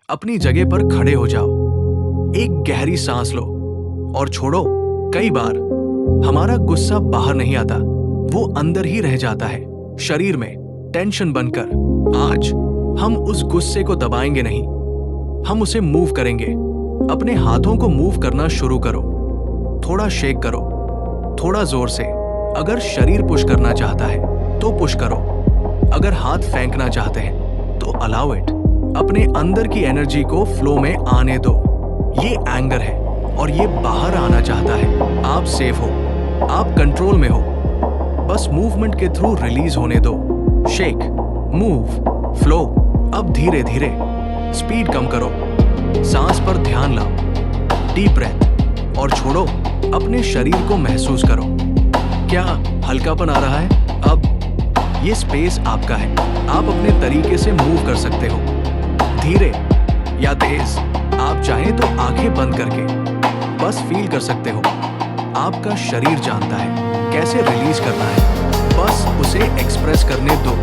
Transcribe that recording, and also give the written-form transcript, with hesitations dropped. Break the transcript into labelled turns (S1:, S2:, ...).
S1: अपनी जगह पर खड़े हो जाओ, एक गहरी सांस लो और छोड़ो। कई बार हमारा गुस्सा बाहर नहीं आता, वो अंदर ही रह जाता है, शरीर में टेंशन बनकर। आज हम उस गुस्से को दबाएंगे नहीं, हम उसे मूव करेंगे। अपने हाथों को मूव करना शुरू करो, थोड़ा शेक करो, थोड़ा जोर से। अगर शरीर पुश करना चाहता है तो पुश करो, अगर हाथ फेंकना चाहते हैं तो अलाउ इट। अपने अंदर की एनर्जी को फ्लो में आने दो। ये एंगर है और ये बाहर आना चाहता है। आप सेफ हो, आप कंट्रोल में हो, बस मूवमेंट के थ्रू रिलीज होने दो। Shake, move, flow. अब धीरे धीरे स्पीड कम करो, सांस पर ध्यान लाओ, डीप ब्रेथ, और छोड़ो। अपने शरीर को महसूस करो, क्या हल्कापन आ रहा है। अब ये स्पेस आपका है, आप अपने तरीके से मूव कर सकते हो, धीरे या तेज। आप चाहें तो आंखें बंद करके बस फील कर सकते हो। आपका शरीर जानता है कैसे रिलीज करना है, बस उसे एक्सप्रेस करने दो।